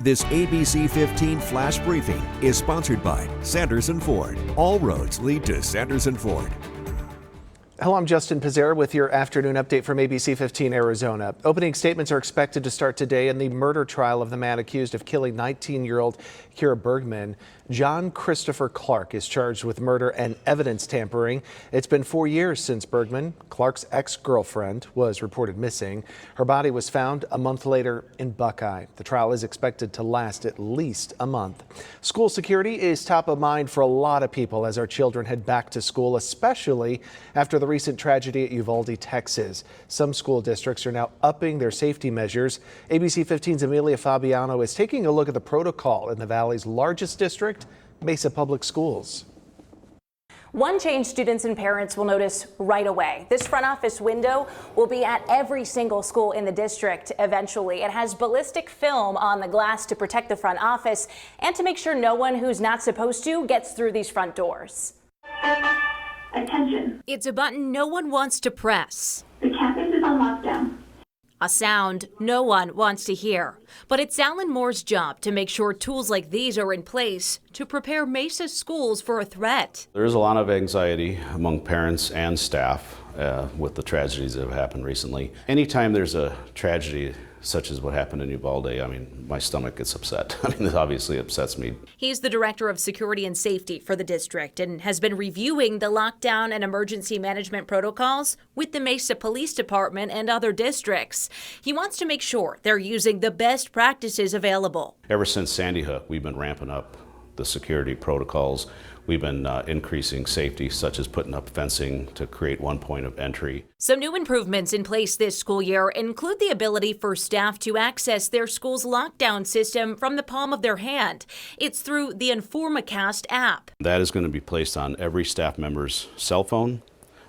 This ABC15 Flash Briefing is sponsored by Sanderson Ford. All roads lead to Sanderson Ford. Hello, I'm Justin Pizzera with your afternoon update from ABC15 Arizona. Opening statements are expected to start today in the murder trial of the man accused of killing 19-year-old Kira Bergman. John Christopher Clark is charged with murder and evidence tampering. It's been 4 years since Bergman, Clark's ex-girlfriend, was reported missing. Her body was found a month later in Buckeye. The trial is expected to last at least a month. School security is top of mind for a lot of people as our children head back to school, especially after the recent tragedy at Uvalde, Texas. Some school districts are now upping their safety measures. ABC 15's Amelia Fabiano is taking a look at the protocol in the Valley's largest district, Mesa Public Schools. One change students and parents will notice right away. This front office window will be at every single school in the district eventually. It has ballistic film on the glass to protect the front office and to make sure no one who's not supposed to gets through these front doors. Attention. It's a button no one wants to press. The campus is on lockdown. A sound no one wants to hear. But it's Alan Moore's job to make sure tools like these are in place to prepare Mesa schools for a threat. There is a lot of anxiety among parents and staff with the tragedies that have happened recently. Anytime there's a tragedy such as what happened in Uvalde, I mean, my stomach gets upset. I mean, this obviously upsets me. He's the director of security and safety for the district and has been reviewing the lockdown and emergency management protocols with the Mesa Police Department and other districts. He wants to make sure they're using the best practices available. Ever since Sandy Hook, we've been ramping up the security protocols. We've been increasing safety, such as putting up fencing to create one point of entry. Some new improvements in place this school year include the ability for staff to access their school's lockdown system from the palm of their hand. It's through the InformaCast app. That is going to be placed on every staff member's cell phone,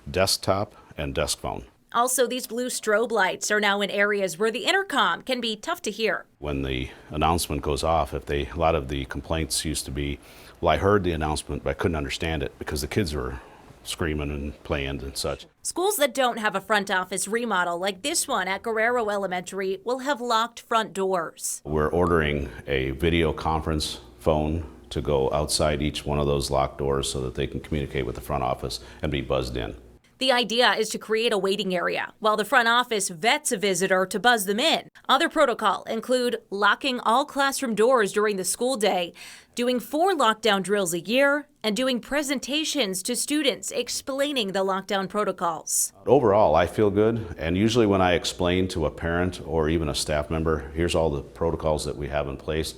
desktop, and desk phone. Also, these blue strobe lights are now in areas where the intercom can be tough to hear. When the announcement goes off, a lot of the complaints used to be, well, I heard the announcement, but I couldn't understand it because the kids were screaming and playing and such. Schools that don't have a front office remodel like this one at Guerrero Elementary will have locked front doors. We're ordering a video conference phone to go outside each one of those locked doors so that they can communicate with the front office and be buzzed in. The idea is to create a waiting area while the front office vets a visitor to buzz them in. Other protocol include locking all classroom doors during the school day, doing 4 lockdown drills a year, and doing presentations to students explaining the lockdown protocols. Overall, I feel good, and usually when I explain to a parent or even a staff member, here's all the protocols that we have in place,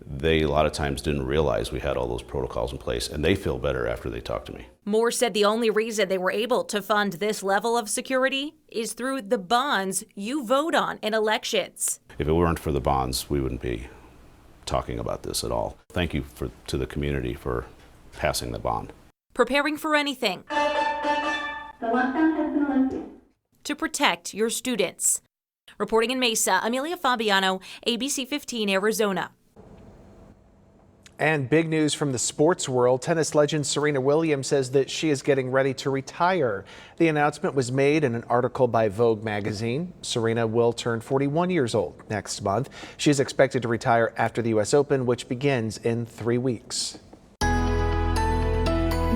they a lot of times didn't realize we had all those protocols in place, and they feel better after they talk to me. Moore said the only reason they were able to fund this level of security is through the bonds you vote on in elections. If it weren't for the bonds, we wouldn't be talking about this at all. Thank you to the community for passing the bond. Preparing for anything. The lockdown has been lifted. To protect your students. Reporting in Mesa, Amelia Fabiano, ABC 15 Arizona. And big news from the sports world. Tennis legend Serena Williams says that she is getting ready to retire. The announcement was made in an article by Vogue magazine. Serena will turn 41 years old next month. She is expected to retire after the U.S. Open, which begins in 3 weeks.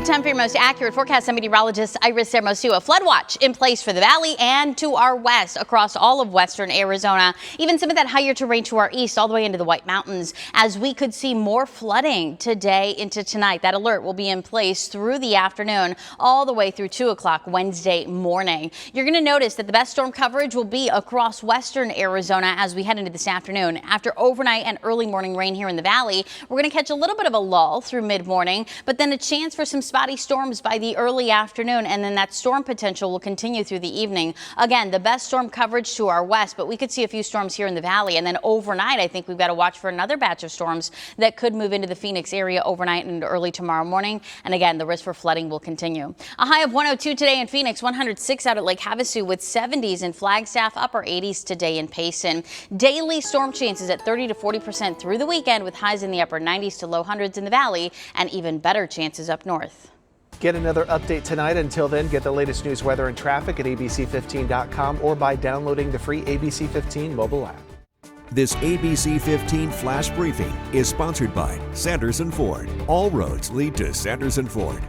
Time for your most accurate forecast. I'm meteorologist Iris Sermosu. A flood watch in place for the valley and to our west across all of western Arizona. Even some of that higher terrain to our east all the way into the White Mountains as we could see more flooding today into tonight. That alert will be in place through the afternoon all the way through 2 o'clock Wednesday morning. You're going to notice that the best storm coverage will be across western Arizona as we head into this afternoon. After overnight and early morning rain here in the valley, we're going to catch a little bit of a lull through mid-morning, but then a chance for some spotty storms by the early afternoon, and then that storm potential will continue through the evening. Again, the best storm coverage to our west, but we could see a few storms here in the valley. And then overnight, I think we've got to watch for another batch of storms that could move into the Phoenix area overnight and early tomorrow morning. And again, the risk for flooding will continue. A high of 102 today in Phoenix, 106 out at Lake Havasu with 70s in Flagstaff, upper 80s today in Payson. Daily storm chances at 30 to 40% through the weekend with highs in the upper 90s to low hundreds in the valley and even better chances up north. Get another update tonight. Until then, get the latest news, weather, and traffic at abc15.com or by downloading the free ABC15 mobile app. This ABC15 Flash Briefing is sponsored by Sanderson Ford. All roads lead to Sanderson Ford.